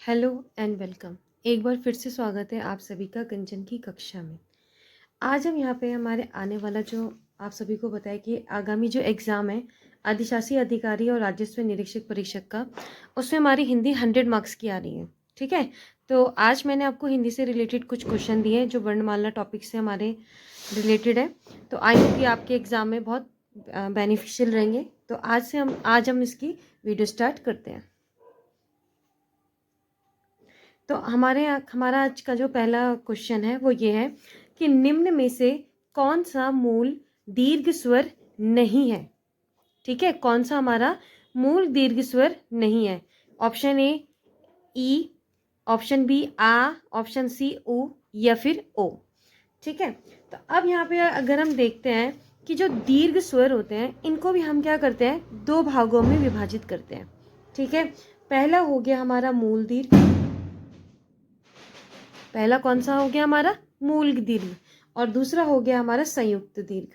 Hello and welcome. एक बार फिर से स्वागत है आप सभी का कंचन की कक्षा में। आज हम यहाँ पे हमारे आने वाला जो आप सभी को बताया कि आगामी जो एग्ज़ाम है अधिशासी अधिकारी और राजस्व निरीक्षक परीक्षक का, उसमें हमारी हिंदी 100 मार्क्स की आ रही है। ठीक है, तो आज मैंने आपको हिंदी से रिलेटेड कुछ क्वेश्चन दिए हैं जो वर्णमाला टॉपिक से हमारे रिलेटेड है। तो आई होप कि आपके एग्ज़ाम में बहुत बेनिफिशियल रहेंगे। तो आज हम इसकी वीडियो स्टार्ट करते हैं। तो हमारा आज का जो पहला क्वेश्चन है वो ये है कि निम्न में से कौन सा मूल दीर्घ स्वर नहीं है। ठीक है, कौन सा हमारा मूल दीर्घ स्वर नहीं है। ऑप्शन ए ई, ऑप्शन बी आ, ऑप्शन सी उ या फिर ओ। ठीक है, तो अब यहाँ पे अगर हम देखते हैं कि जो दीर्घ स्वर होते हैं इनको भी हम क्या करते हैं, दो भागों में विभाजित करते हैं। ठीक है, पहला हो गया हमारा मूल दीर्घ। पहला कौन सा हो गया हमारा, मूल दीर्घ, और दूसरा हो गया हमारा संयुक्त दीर्घ।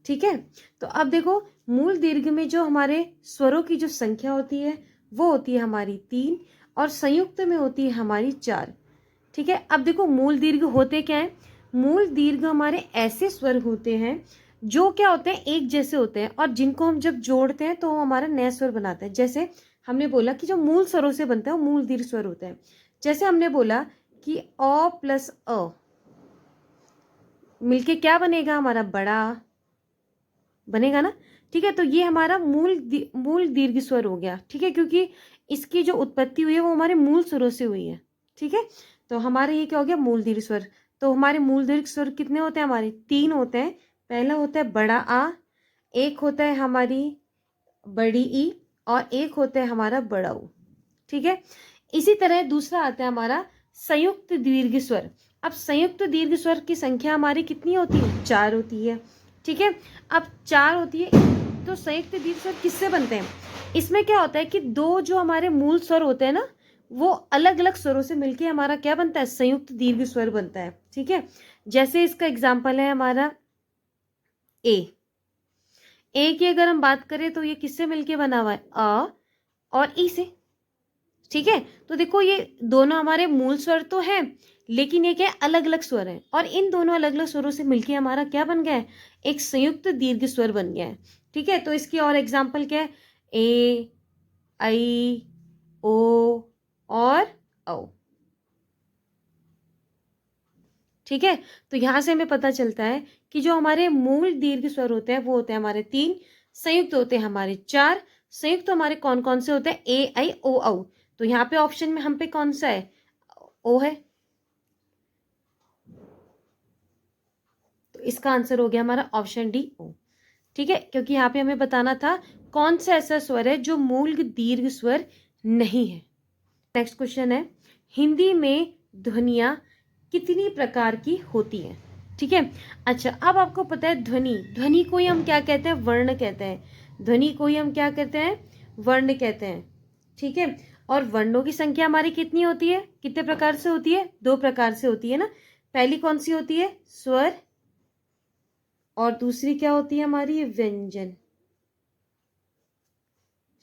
ठीक है, तो अब देखो मूल दीर्घ में जो हमारे स्वरों की जो संख्या होती है वो होती है हमारी 3 और संयुक्त में होती है हमारी 4। ठीक है, अब देखो मूल दीर्घ होते क्या है, मूल दीर्घ हमारे ऐसे स्वर होते हैं जो क्या होते हैं, एक जैसे होते हैं और जिनको हम जब जोड़ते हैं तो वो हमारा नया स्वर बनाते हैं। जैसे हमने बोला कि जो मूल स्वरों से बनता है वो मूल दीर्घ स्वर होते हैं। जैसे हमने बोला कि अ प्लस अ मिलके क्या बनेगा, हमारा बड़ा बनेगा ना। ठीक है, तो ये हमारा मूल दीर्घ स्वर हो गया। ठीक है, क्योंकि इसकी जो उत्पत्ति हुई है वो हमारे मूल स्वरों से हुई है। ठीक है, तो हमारे ये क्या हो गया, मूल दीर्घ स्वर। तो हमारे मूल दीर्घ स्वर कितने होते हैं, हमारे 3 होते हैं। पहला होता है बड़ा आ, एक होता है हमारी बड़ी ई और एक होता है हमारा बड़ा ऊ। ठीक है, इसी तरह दूसरा आता है हमारा संयुक्त दीर्घ स्वर। अब संयुक्त दीर्घ स्वर की संख्या हमारी कितनी होती है, 4 होती है। ठीक है, अब 4 होती है तो संयुक्त दीर्घ स्वर किससे बनते हैं, इसमें क्या होता है कि दो जो हमारे मूल स्वर होते हैं ना वो अलग अलग स्वरों से मिलके हमारा क्या बनता है, संयुक्त दीर्घ स्वर बनता है। ठीक है, जैसे इसका एग्जाम्पल है हमारा ए। ए की अगर हम बात करें तो ये किससे मिलके बना हुआ है, अ और ई से। ठीक है, तो देखो ये दोनों हमारे मूल स्वर तो हैं लेकिन ये क्या अलग अलग स्वर हैं और इन दोनों अलग अलग स्वरों से मिलके हमारा क्या बन गया है, एक संयुक्त दीर्घ स्वर बन गया है। ठीक है, तो इसकी और एग्जांपल क्या है, ए, आई, ओ और औ। ठीक है, तो यहां से हमें पता चलता है कि जो हमारे मूल दीर्घ स्वर होते हैं वो होते हैं हमारे 3, संयुक्त होते हैं हमारे 4। संयुक्त हमारे कौन कौन से होते हैं, ए, आई, ओ, औ। तो यहाँ पे ऑप्शन में हम पे कौन सा है, ओ है। तो इसका आंसर हो गया हमारा ऑप्शन डी, ओ। ठीक है, क्योंकि यहाँ पे हमें बताना था कौन सा ऐसा स्वर है जो मूल दीर्घ स्वर नहीं है। नेक्स्ट क्वेश्चन है, हिंदी में ध्वनियां कितनी प्रकार की होती हैं। ठीक है, अच्छा अब आपको पता है ध्वनि, ध्वनि को ही हम क्या कहते हैं, वर्ण कहते हैं। ध्वनि को ही हम क्या कहते हैं, वर्ण कहते हैं। ठीक है, और वर्णों की संख्या हमारी कितनी होती है, कितने प्रकार से होती है, 2 प्रकार से होती है ना। पहली कौन सी होती है, स्वर, और दूसरी क्या होती है हमारी, व्यंजन।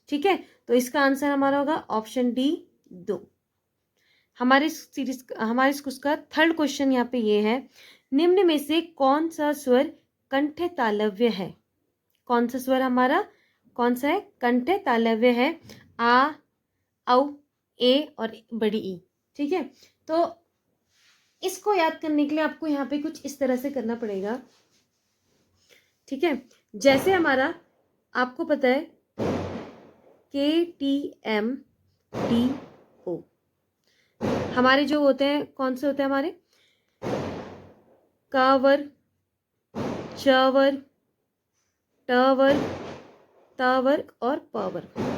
ठीक है, तो इसका आंसर हमारा होगा ऑप्शन डी, 2। हमारे उसका थर्ड क्वेश्चन यहाँ पे ये है, निम्न में से कौन सा स्वर कंठ तालव्य है। कौन सा स्वर हमारा कौन सा है, कंठ तालव्य है, आ, औ, ए और बड़ी ई। ठीक है, तो इसको याद करने के लिए आपको यहाँ पे कुछ इस तरह से करना पड़ेगा। ठीक है, जैसे हमारा आपको पता है के टी एम डी ओ, हमारे जो होते हैं कौन से होते हैं हमारे, का वर्ग, च वर्ग, ट वर्ग, त वर्ग और प वर्ग।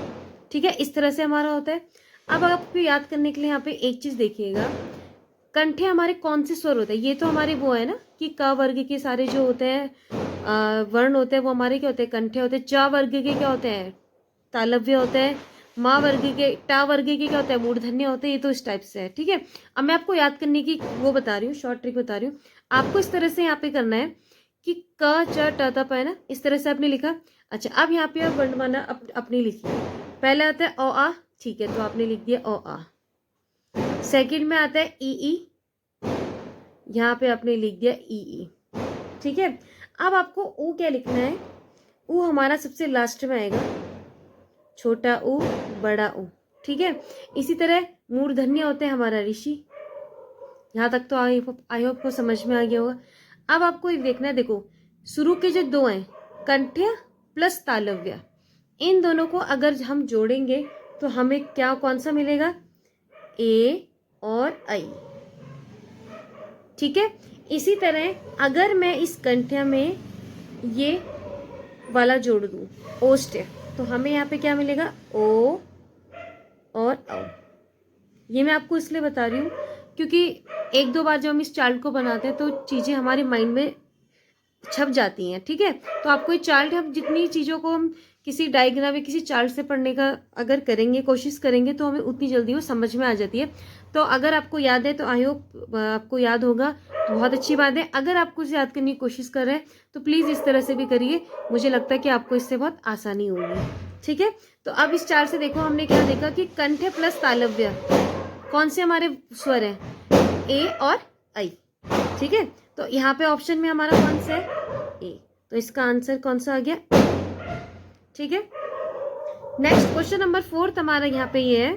ठीक है, इस तरह से हमारा होता है। अब आपको याद करने के लिए यहाँ पे एक चीज देखिएगा, कंठे हमारे कौन से स्वर होते हैं, ये तो हमारे वो है ना कि क वर्ग के सारे जो होते हैं वर्ण होते हैं वो हमारे क्या होते हैं, कंठे होते हैं। च वर्ग के क्या होते हैं, तालव्य होते हैं। माँ वर्ग के, टा वर्ग के क्या होता है, मूर्धन्य होते हैं। ये तो इस टाइप से है। ठीक है, अब मैं आपको याद करने की वो बता रही हूँ, शॉर्ट ट्रिक बता रही हूँ। आपको इस तरह से यहाँ पे करना है कि क च ट त प है ना, इस तरह से आपने लिखा। अच्छा अब यहाँ पे आप वर्णमाला अपनी लिखी, पहले आता है अ आ। ठीक है, तो आपने लिख दिया ओ आ। सेकंड में आता है ई ई, यहाँ पे आपने लिख दिया ई ई। ठीक है, अब आपको ऊ क्या लिखना है? ऊ हमारा सबसे लास्ट में आएगा, छोटा ऊ बड़ा ऊ। ठीक है, इसी तरह मूर्धन्य होते हैं हमारा ऋषि। यहाँ तक तो आई होप को समझ में आ गया होगा। अब आपको एक देखना है, देखो शुरू के जो दो हैं, कंठ्य प्लस तालव्य, इन दोनों को अगर हम जोड़ेंगे तो हमें क्या कौन सा मिलेगा? ए और आई। ठीक है, इसी तरह अगर मैं इस कंठ्य में ये वाला जोड़ दूं ओष्ठ्य, तो हमें यहाँ पे क्या मिलेगा? ओ और औ। ये मैं आपको इसलिए बता रही हूँ क्योंकि एक दो बार जब हम इस चार्ट को बनाते हैं तो चीज़ें हमारे माइंड में छप जाती हैं। ठीक है, तो आपको ये चार्ट, हम जितनी चीज़ों को हम किसी डायग्राम या किसी चार्ट से पढ़ने का अगर करेंगे, कोशिश करेंगे, तो हमें उतनी जल्दी वो समझ में आ जाती है। तो अगर आपको याद है तो आई होप आपको याद होगा, तो बहुत अच्छी बात है। अगर आपको इसे याद करने की कोशिश कर रहे हैं तो प्लीज़ इस तरह से भी करिए, मुझे लगता है कि आपको इससे बहुत आसानी होगी। ठीक है, तो अब इस चार्ट से देखो, हमने क्या देखा कि कंठ्य प्लस तालव्य कौन से हमारे स्वर हैं? ए और आई। ठीक है, तो यहाँ पे ऑप्शन में हमारा कौन सा है? ए, तो इसका आंसर कौन सा आ गया? ठीक है, नेक्स्ट क्वेश्चन नंबर 4 हमारा यहाँ पे ये है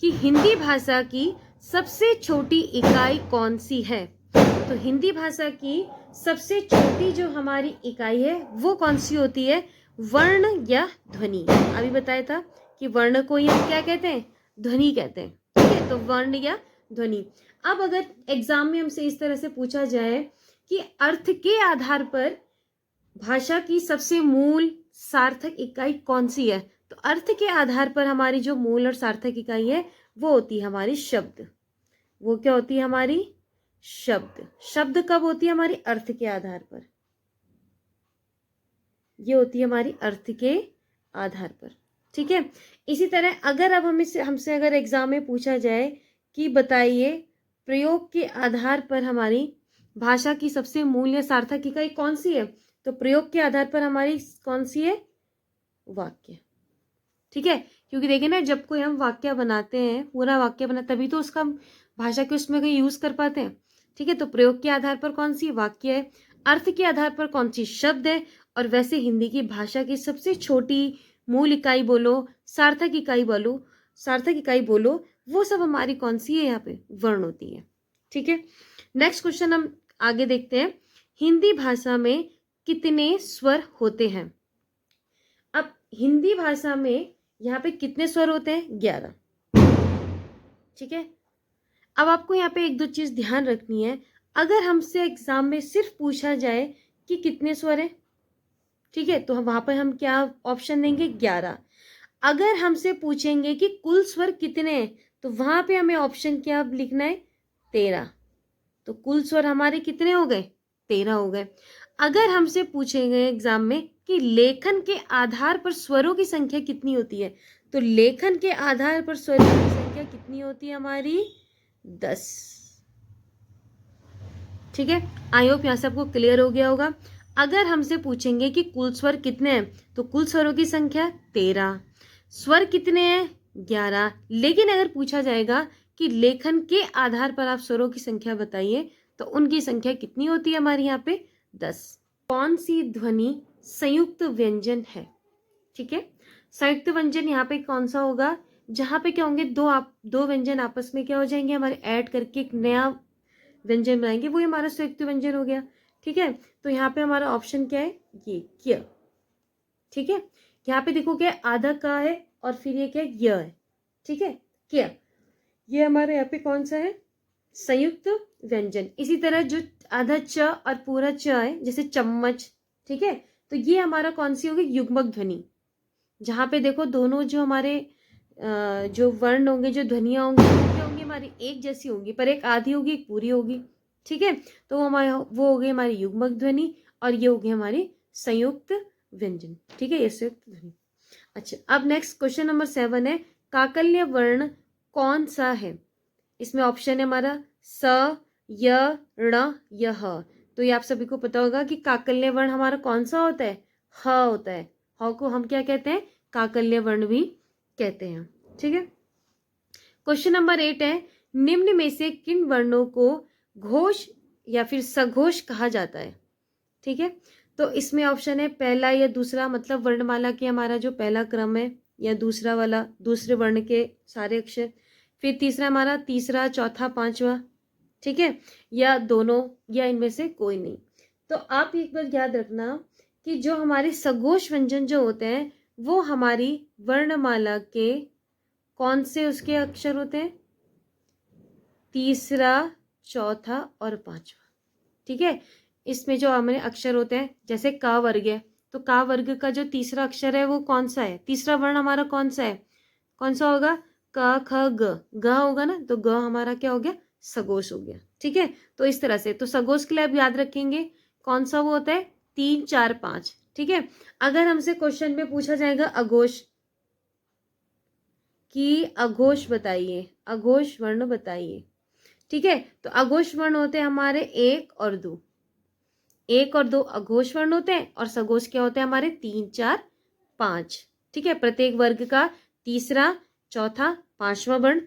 कि हिंदी भाषा की सबसे छोटी इकाई कौन सी है? तो हिंदी भाषा की सबसे छोटी जो हमारी इकाई है वो कौन सी होती है? वर्ण या ध्वनि। अभी बताया था कि वर्ण को ही हम क्या कहते हैं? ध्वनि कहते हैं। ठीक है, तो वर्ण या ध्वनि। अब अगर एग्जाम में हमसे इस तरह से पूछा जाए कि अर्थ के आधार पर भाषा की सबसे मूल सार्थक इकाई कौन सी है, तो अर्थ के आधार पर हमारी जो मूल और सार्थक इकाई है वो होती है हमारी शब्द। वो क्या होती है? हमारी शब्द। शब्द कब होती है? हमारी अर्थ के आधार पर। ये होती है हमारी अर्थ के आधार पर। ठीक है, इसी तरह अगर अब हमसे अगर एग्जाम में पूछा जाए कि बताइए प्रयोग के आधार पर हमारी भाषा की सबसे मूल या सार्थक इकाई कौन सी है, तो प्रयोग के आधार पर हमारी कौन सी है? वाक्य। ठीक है, क्योंकि देखिए ना, जब कोई हम वाक्य बनाते हैं, पूरा वाक्य बना, तभी तो उसका भाषा के उसमें कहीं यूज कर पाते हैं। ठीक है, तो प्रयोग के आधार पर कौन सी? वाक्य है। अर्थ के आधार पर कौन सी? शब्द है। और वैसे हिंदी की भाषा की सबसे छोटी मूल इकाई बोलो, सार्थक इकाई बोलो, वो सब हमारी कौन सी है? यहाँ पे वर्ण होती है। ठीक है, नेक्स्ट क्वेश्चन हम आगे देखते हैं। हिंदी भाषा में कितने स्वर होते हैं? अब हिंदी भाषा में यहाँ पे कितने स्वर होते हैं? 11। ठीक है, अब आपको यहाँ पे एक दो चीज ध्यान रखनी है। अगर हमसे एग्जाम में सिर्फ पूछा जाए कि कितने स्वर हैं, ठीक है, तो वहां पर हम क्या ऑप्शन देंगे? 11। अगर हमसे पूछेंगे कि कुल स्वर कितने हैं, तो वहां पे हमें ऑप्शन क्या लिखना है? 13। तो कुल स्वर हमारे कितने हो गए? 13 हो गए। अगर हमसे पूछेंगे एग्जाम में कि लेखन के आधार पर स्वरों की संख्या कितनी होती है, तो लेखन के आधार पर स्वरों की संख्या कितनी होती है? हमारी 10। ठीक है, आई होप यहाँ से आपको क्लियर हो गया होगा। अगर हमसे पूछेंगे कि कुल स्वर कितने हैं, तो कुल स्वरों की संख्या 13, स्वर कितने हैं? 11। लेकिन अगर पूछा जाएगा कि लेखन के आधार पर आप स्वरों की संख्या बताइए, तो उनकी संख्या कितनी होती है हमारी यहाँ पे? 10। कौन सी ध्वनि संयुक्त व्यंजन है? ठीक है, संयुक्त व्यंजन यहाँ पे कौन सा होगा? जहाँ पे क्या होंगे? दो व्यंजन आपस में क्या हो जाएंगे? हमारे ऐड करके एक नया व्यंजन बनाएंगे, वो हमारा संयुक्त व्यंजन हो गया। ठीक है, तो यहाँ पे हमारा ऑप्शन क्या है? ये क्य। ठीक है, यहाँ पे देखो क्या आधा का है और फिर ये क्या? य है। ठीक है, क्या ये हमारे यहाँ पे कौन सा है? संयुक्त व्यंजन। इसी तरह जो आधा च और पूरा च है, जैसे चम्मच, ठीक है, तो ये हमारा कौन सी होगी? युग्मक ध्वनि। जहाँ पे देखो दोनों जो हमारे जो वर्ण होंगे, जो ध्वनियाँ होंगी, वो क्या होंगी? हमारी एक जैसी होंगी, पर एक आधी होगी, एक पूरी होगी। ठीक है, तो वो हो गई हमारी युग्मक ध्वनि और ये होगी हमारी संयुक्त व्यंजन। ठीक है, ये संयुक्त ध्वनि। अच्छा, अब नेक्स्ट क्वेश्चन नंबर 7 है, काकल्य वर्ण कौन सा है? इसमें ऑप्शन है हमारा स, य, ण, य, ह। तो ये आप सभी को पता होगा कि काकल्य वर्ण हमारा कौन सा होता है? ह होता है। ह को हम क्या कहते हैं? काकल्य वर्ण भी कहते हैं। ठीक है, क्वेश्चन नंबर 8 है, निम्न में से किन वर्णों को घोष या फिर सघोष कहा जाता है? ठीक है, तो इसमें ऑप्शन है पहला या दूसरा, मतलब वर्णमाला के हमारा जो पहला क्रम है, या दूसरा वाला दूसरे वर्ण के सारे अक्षर, फिर तीसरा हमारा तीसरा, चौथा, पांचवा, ठीक है, या दोनों, या इनमें से कोई नहीं। तो आप एक बार याद रखना कि जो हमारे सघोष व्यंजन जो होते हैं वो हमारी वर्णमाला के कौन से उसके अक्षर होते हैं? तीसरा, चौथा और पांचवा, ठीक है। इसमें जो हमारे अक्षर होते हैं, जैसे का वर्ग है, तो का वर्ग का जो तीसरा अक्षर है वो कौन सा है? तीसरा वर्ण हमारा कौन सा है? कौन सा होगा? क ख ग होगा ना, तो ग हमारा क्या हो गया? सघोष हो गया, ठीक है। तो इस तरह से, तो सघोष के लिए आप याद रखेंगे कौन सा वो होता है? 3, 4, 5, ठीक है। अगर हमसे क्वेश्चन में पूछा जाएगा अघोष कि अघोष बताइए, अघोष वर्ण बताइए, ठीक है, तो अघोष वर्ण होते हैं हमारे 1 और 2, 1 और 2 अघोष वर्ण होते हैं, और सघोष क्या होते हैं हमारे? 3, 4, 5, ठीक है। प्रत्येक वर्ग का तीसरा, चौथा, पांचवा वर्ण।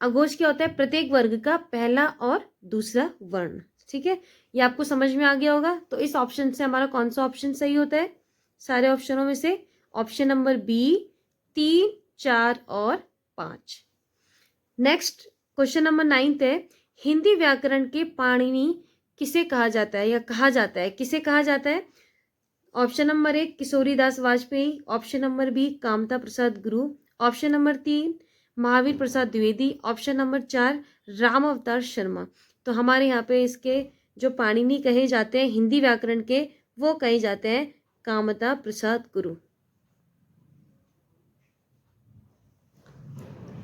अघोष क्या होता है? प्रत्येक वर्ग का पहला और दूसरा वर्ण, ठीक है। ये आपको समझ में आ गया होगा। तो इस ऑप्शन से हमारा कौन सा ऑप्शन सही होता है? सारे ऑप्शनों में से ऑप्शन नंबर बी, 3, 4 और 5। नेक्स्ट क्वेश्चन नंबर 9 है, हिंदी व्याकरण के पाणिनि किसे कहा जाता है, या कहा जाता है, किसे कहा जाता है? Option number 1 Kishoridas Vajpeyi, option number B Kamta Prasad Guru, option number 3 Mahavir Prasad Dwivedi, option number 4 Ram Avtar Sharma. तो हमारे यहाँ पे इसके जो पाणिनि कहे जाते हैं हिंदी व्याकरण के, वो कहे जाते हैं कामता प्रसाद गुरु,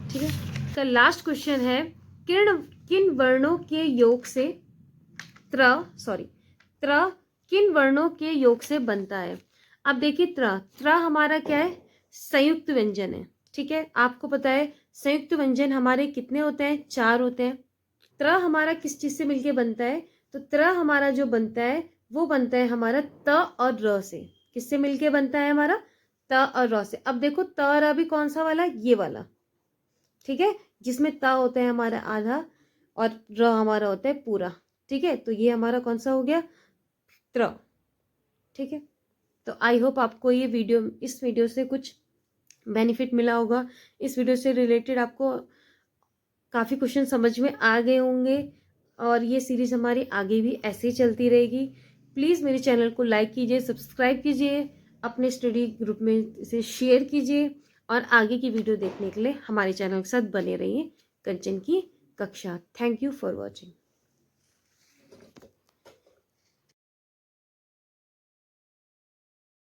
ठीक है। का लास्ट क्वेश्चन है, किन वर्णों के योग से त्र किन वर्णों के योग से बनता है? अब देखिए, त्र हमारा क्या है? संयुक्त व्यंजन है, ठीक है। आपको पता है संयुक्त व्यंजन हमारे कितने होते हैं? 4 होते हैं। त्र हमारा किस चीज से मिलके बनता है? तो त्र हमारा जो बनता है वो बनता है हमारा त और र से। किससे मिलके बनता है हमारा? त और र से। अब देखो त और र भी कौन सा वाला? ये वाला, ठीक है, जिसमें त होता है हमारा आधा और र हमारा होता है पूरा, ठीक है। तो ये हमारा कौन सा हो गया? त्र, ठीक है। तो आई होप आपको ये वीडियो, इस वीडियो से कुछ बेनिफिट मिला होगा। इस वीडियो से रिलेटेड आपको काफ़ी क्वेश्चन समझ में आ गए होंगे, और ये सीरीज़ हमारी आगे भी ऐसे ही चलती रहेगी। प्लीज़ मेरे चैनल को लाइक कीजिए, सब्सक्राइब कीजिए, अपने स्टडी ग्रुप में इसे शेयर कीजिए, और आगे की वीडियो देखने के लिए हमारे चैनल के साथ बने रहिए। कंचन की कक्षा। Thank you for watching.